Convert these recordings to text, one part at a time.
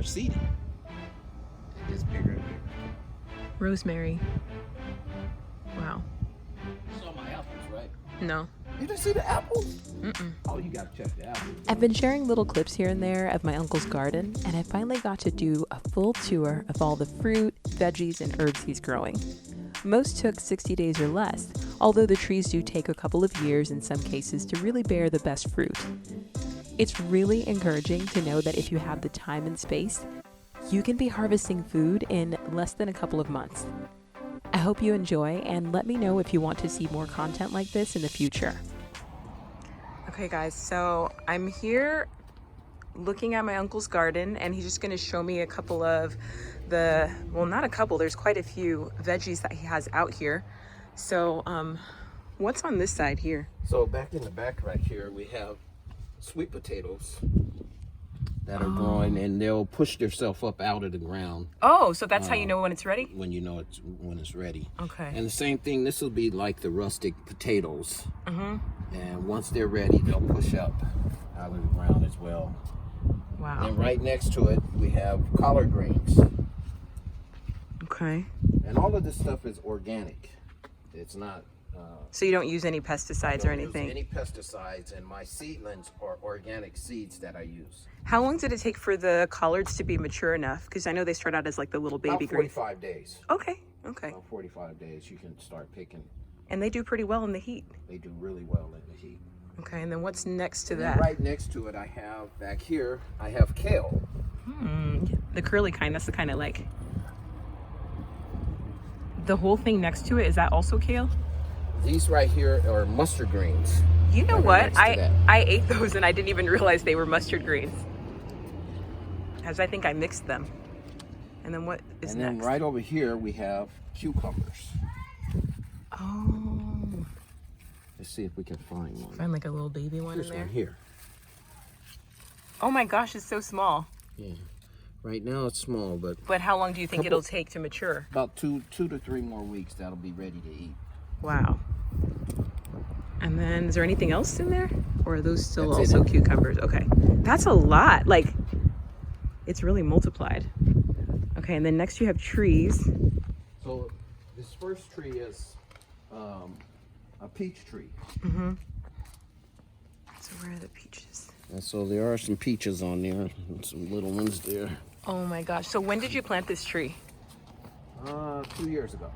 start seeding. It gets bigger and bigger. Rosemary. Wow. You saw my apples, right? No. You didn't see the apples? Mm-mm. Oh, you gotta check the apples. I've been sharing little clips here and there of my uncle's garden, and I finally got to do a full tour of all the fruit, veggies, and herbs he's growing. Most took 60 days or less, although the trees do take a couple of years in some cases to really bear the best fruit. It's really encouraging to know that if you have the time and space, you can be harvesting food in less than a couple of months. I hope you enjoy, and let me know if you want to see more content like this in the future. Okay guys, so I'm here looking at my uncle's garden, and he's just going to show me a couple of well, not a couple, there's quite a few veggies that he has out here. So what's on this side here? So back in the back right here, we have sweet potatoes that are growing, and they'll push themselves up out of the ground. Oh, so that's how you know when it's ready? When you know when it's ready. Okay. And the same thing, this will be like the rustic potatoes. And once they're ready, they'll push up out of the ground as well. Wow. And right next to it, we have collard greens. Okay. And all of this stuff is organic. It's not... So you don't use any pesticides or anything? I don't use any pesticides, and my seedlings are organic seeds that I use. How long did it take for the collards to be mature enough? Because I know they start out as like the little baby green. About 45 days. Okay, okay. About 45 days, you can start picking. And they do pretty well in the heat. They do really well in the heat. Okay, and then what's next to And that? right next to it, I have, back here, I have kale. The curly kind, that's the kind I like. The whole thing next to it, is that also kale? These right here are mustard greens. You know what? I ate those and I didn't even realize they were mustard greens. As I think I mixed them. And then what is next? And then right over here we have cucumbers. Oh. Let's see if we can find one. Find like a little baby one There's in there. one here. Oh my gosh, it's so small. Yeah. Right now it's small, but... But how long do you think it'll take to mature? About two to three more weeks, that'll be ready to eat. Wow. And then is there anything else in there? Or are those still also cucumbers? Okay. That's a lot. Like, it's really multiplied. Okay, and then next you have trees. So this first tree is a peach tree. So where are the peaches? And so there are some peaches on there, and some little ones there. Oh my gosh. So when did you plant this tree? 2 years ago.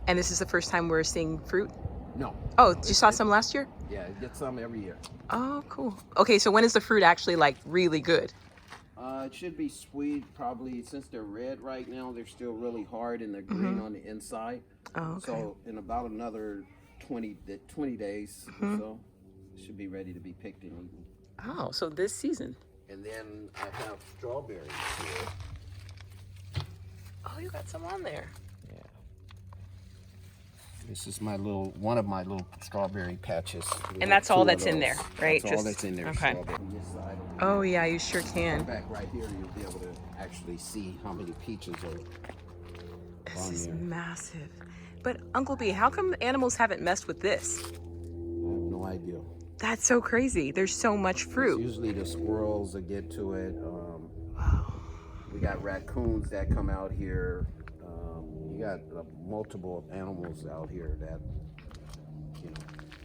And this is the first time we're seeing fruit? No. Oh, you saw some last year? Yeah, it gets some every year. Oh, cool. Okay, so when is the fruit actually like really good? It should be sweet, probably, since they're red right now, they're still really hard and they're green on the inside. Oh, okay. So in about another 20 days or so, it should be ready to be picked and eaten. Oh, so this season. And then I have strawberries here. Oh, you got some on there. Yeah. This is one of my little strawberry patches. And that's all that's in there, right? That's all that's in there. Okay. Oh yeah, you sure can. Back right here, you'll be able to actually see how many peaches are This on is there. massive. But Uncle B, how come animals haven't messed with this? I have no idea. That's so crazy. There's so much fruit. It's usually the squirrels that get to it. Wow. We got raccoons that come out here. You got multiple animals out here that,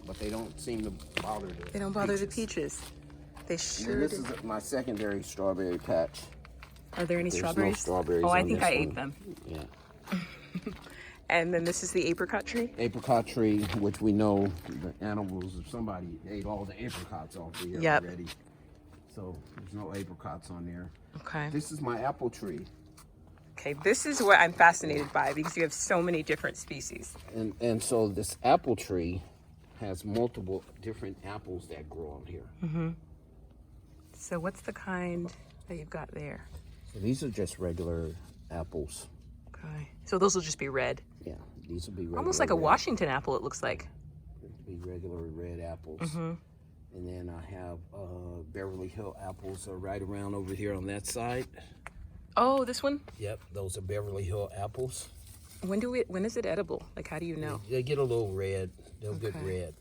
but they don't seem to bother the They don't bother the peaches. They sure This do. is my secondary strawberry patch. Are there any There's strawberries? no strawberries Oh, I on think this I ate one. them. Yeah. And then this is the apricot tree? Apricot tree, which we know the animals, if somebody ate all the apricots off of here already. So there's no apricots on there. Okay. This is my apple tree. Okay, this is what I'm fascinated by because you have so many different species. And so this apple tree has multiple different apples that grow on here. So what's the kind that you've got there? So these are just regular apples. Okay. So those will just be red. Yeah, these will be regular Almost like a red. Washington apple, it looks like. Be regular red apples. And then I have Beverly Hill apples are right around over here on that side. Oh, this one? Yep, those are Beverly Hill apples. When is it edible? Like, how do you know? They get a little red. They'll get red.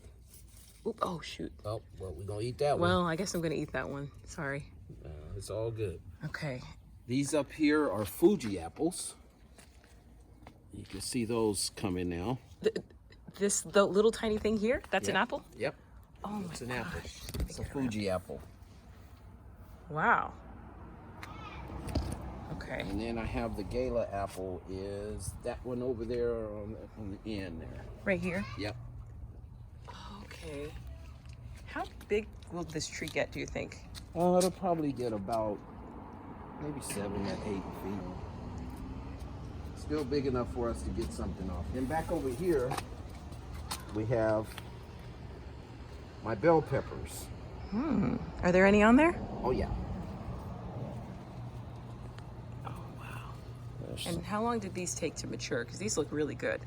Oop, oh, shoot. Oh, well, we're going to eat that one. Well, I guess I'm going to eat that one. Sorry. It's all good. Okay. These up here are Fuji apples. You can see those coming now. The little tiny thing here, that's an Yep. apple? Yep. Oh It's my an apple. gosh. It's a Fuji apple. Wow. Okay. And then I have the Gala apple, is that one over there on the end there. Right here? Yep. Okay. How big will this tree get, do you think? It'll probably get about maybe 7 to 8 feet. Still big enough for us to get something off. Then back over here, we have my bell peppers. Are there any on there? Oh yeah. Oh, wow. There's And how long did these take to mature? Because these look really good.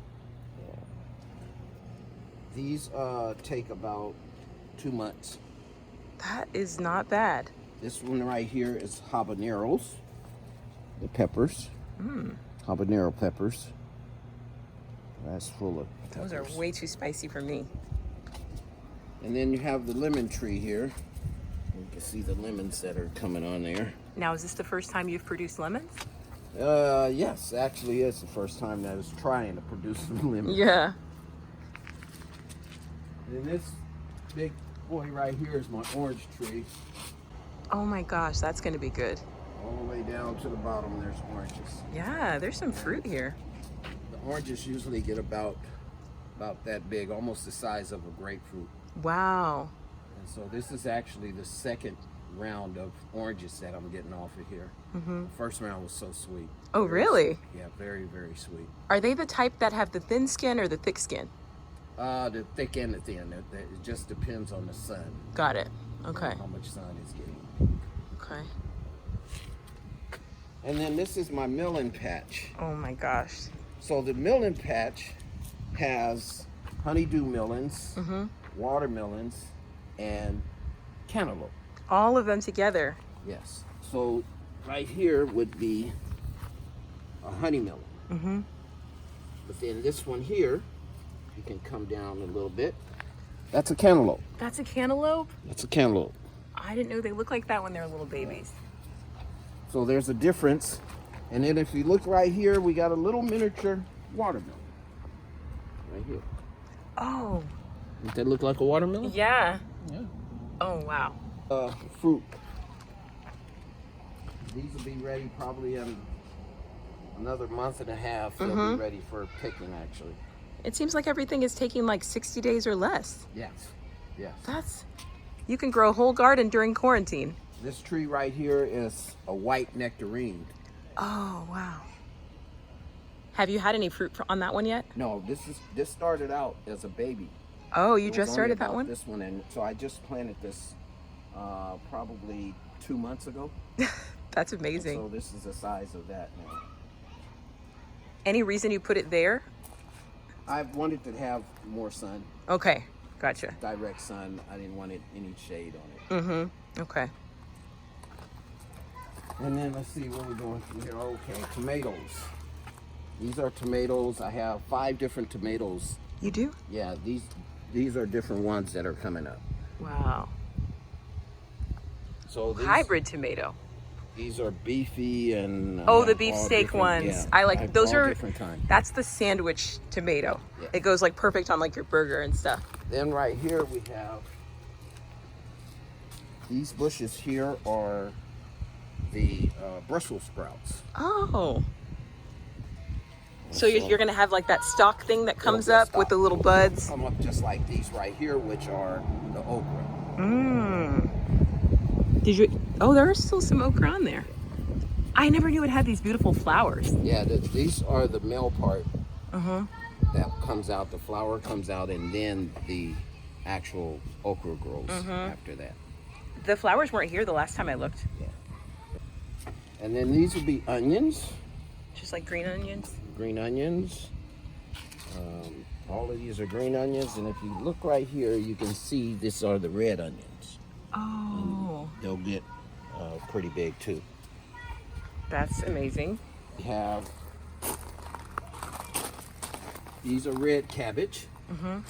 These take about 2 months. That is not bad. This one right here is habaneros, the peppers. Habanero peppers. That's full of peppers. Those are way too spicy for me. And then you have the lemon tree here. You can see the lemons that are coming on there. Now, is this the first time you've produced lemons? Yes, actually it's the first time that I was trying to produce some lemons. Yeah. And this big boy right here is my orange tree. Oh my gosh, that's going to be good. All the way down to the bottom, there's oranges. Yeah, there's some fruit here. The oranges usually get about that big, almost the size of a grapefruit. Wow. And so this is actually the second round of oranges that I'm getting off of here. The first round was so sweet. Oh, really? Yeah, very, very sweet. Are they the type that have the thin skin or the thick skin? The thick and the thin. It just depends on the sun. Got it. Okay. How much sun it's getting. Okay. And then this is my Melon Patch. Oh my gosh. So the Melon Patch has honeydew melons, watermelons, and cantaloupe. All of them together. Yes. So right here would be a honey melon. But then this one here, you can come down a little bit. That's a cantaloupe. That's a cantaloupe? That's a cantaloupe. I didn't know they look like that when they were little babies. So there's a difference. And then if you look right here, we got a little miniature watermelon. Right here. Oh. Does that look like a watermelon? Yeah. Yeah. Oh, wow. Fruit. These will be ready probably in another month and a half. They'll be ready for picking, actually. It seems like everything is taking like 60 days or less. Yes. Yes. You can grow a whole garden during quarantine. This tree right here is a white nectarine. Oh, wow. Have you had any fruit on that one yet? No, this started out as a baby. Oh, you It was just only started that about one? This one, and so I just planted this probably 2 months ago. That's amazing. So this is the size of that now. Any reason you put it there? I wanted to have more sun, Okay, gotcha. direct sun. I didn't want any shade on it. Okay. And then let's see where we're going from here. Okay, tomatoes. These are tomatoes. I have 5 different tomatoes. You do? Yeah, these are different ones that are coming up. Wow. So Hybrid tomato. These are beefy and Oh, the all beefsteak different- ones. yeah, I like those all are different kinds. That's the sandwich tomato. Yeah. It goes like perfect on like your burger and stuff. Then right here we have these bushes here are the Brussels sprouts. Oh. So you're gonna have like that stalk thing that comes Little up with the stalk. little buds. Come up just like these right here, which are the okra. Did you? Oh, there are still some okra on there. I never knew it had these beautiful flowers. Yeah, these are the male part that comes out. The flower comes out, and then the actual okra grows after that. The flowers weren't here the last time I looked. Yeah. And then these would be onions, Just like green onions. green onions. All of these are green onions, and if you look right here, you can see these are the red onions. Oh, They'll get pretty big too. that's amazing. We have these are red cabbage, and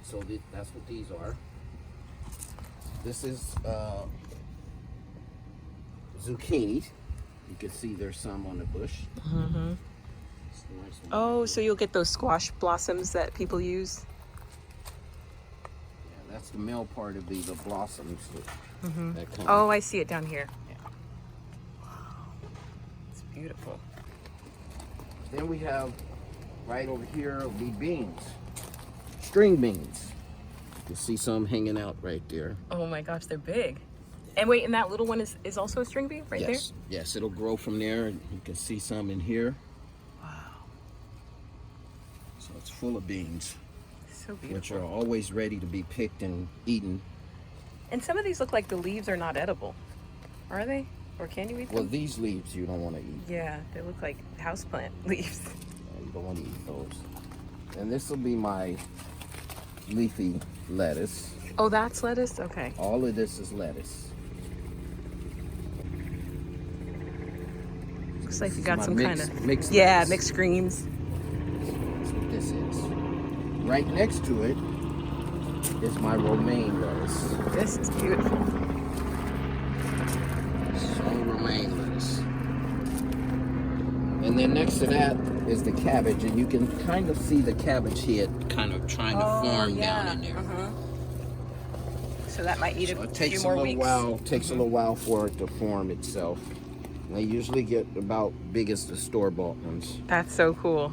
so that's what these are. This is zucchini. You can see there's some on the bush. Mm-hmm. Oh, so you'll get those squash blossoms that people use? Yeah, that's the male part of the blossoms that come. Oh, I see it down here. Yeah. Wow. It's beautiful. Then we have right over here will be beans. String beans. You can see some hanging out right there. Oh my gosh, they're big. And wait, and that little one is also a string bean right there? Yes, it'll grow from there. And you can see some in here. Wow. So it's full of beans. So beautiful. Which are always ready to be picked and eaten. And some of these look like the leaves are not edible. Are they? Or can you eat them? Well, these leaves you don't want to eat. Yeah, they look like houseplant leaves. You don't want to eat those. And this will be my leafy lettuce. Oh, that's lettuce? Okay. All of this is lettuce. Looks like you This got is some my kind of mixed lettuce. lettuce. Mixed greens. That's what this is. Right next to it is my romaine lettuce. This is beautiful. So romaine lettuce. And then next to that is the cabbage, and you can kind of see the cabbage head kind of trying to form down in there. So that might need So a it takes few more weeks. Takes a little while for it to form itself. They usually get about big as the store-bought ones. That's so cool.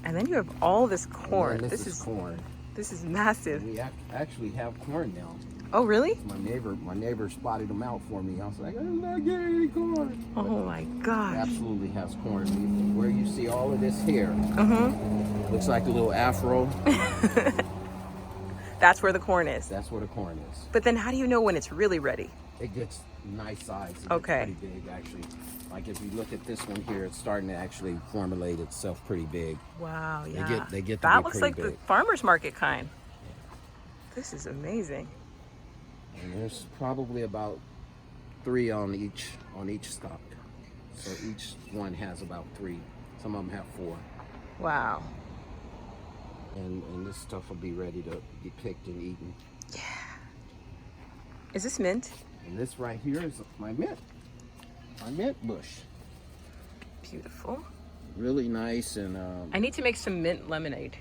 And then you have all this corn. And this is corn. This is massive. We actually have corn now. Oh, really? My neighbor spotted them out for me. I was like, I'm not getting any corn. Oh my gosh. It absolutely has corn. Where you see all of this hair, looks like a little afro. That's where the corn is. That's where the corn is. But then how do you know when it's really ready? It gets nice size. It Okay. gets pretty big, actually. Like if you look at this one here, it's starting to actually formulate itself pretty big. Wow, yeah. They get to that be looks pretty like big. the farmer's market kind. This is amazing. And there's probably about 3 on each stalk. So each one has about 3. Some of them have 4. Wow. And this stuff will be ready to be picked and eaten. Yeah. Is this mint? And this right here is my mint bush. Beautiful. Really nice, and I need to make some mint lemonade.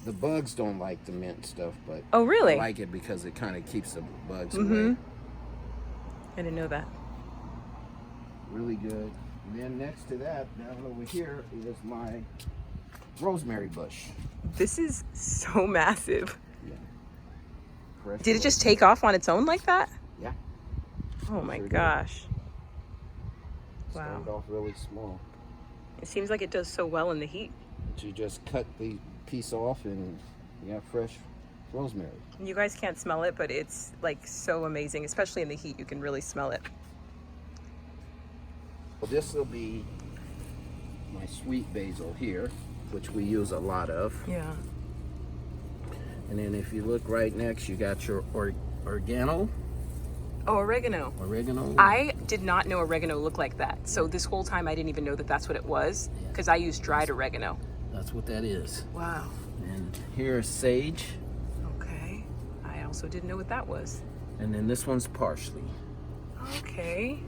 the bugs don't like the mint stuff, but Oh, really? I like it because it kind of keeps the bugs away. I didn't know that. Really good. And then next to that, down over here, is my rosemary bush. This is so massive. Yeah. Fresh Did it just take off on its own like that? Yeah. Oh my Sure did. gosh. Started Wow. off really small. It seems like it does so well in the heat. But you just cut the piece off and you have fresh rosemary. You guys can't smell it, but it's like so amazing, especially in the heat. You can really smell it. Well, this will be my sweet basil here, which we use a lot of. Yeah. And then if you look right next, you got your oregano. Oh, oregano. Oregano. I did not know oregano looked like that. So this whole time I didn't even know that that's what it was, because I use dried oregano. That's what that is. Wow. And here's sage. Okay. I also didn't know what that was. And then this one's parsley. Okay.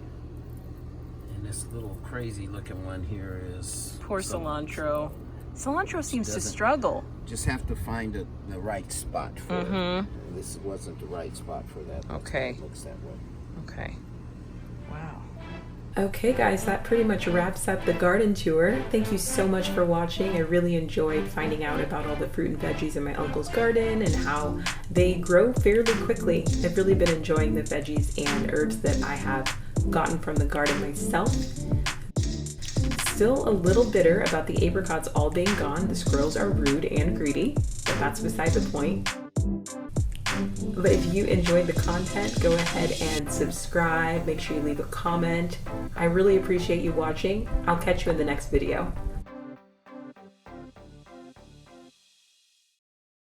And this little crazy looking one here is Poor cilantro. Cilantro seems to doesn't- struggle. Just have to find the right spot for it. This wasn't the right spot for that. That's why Okay. it looks that way. Okay. Wow. Okay guys, that pretty much wraps up the garden tour. Thank you so much for watching. I really enjoyed finding out about all the fruit and veggies in my uncle's garden and how they grow fairly quickly. I've really been enjoying the veggies and herbs that I have gotten from the garden myself. Still a little bitter about the apricots all being gone. The squirrels are rude and greedy, but that's beside the point. But if you enjoyed the content, go ahead and subscribe. Make sure you leave a comment. I really appreciate you watching. I'll catch you in the next video.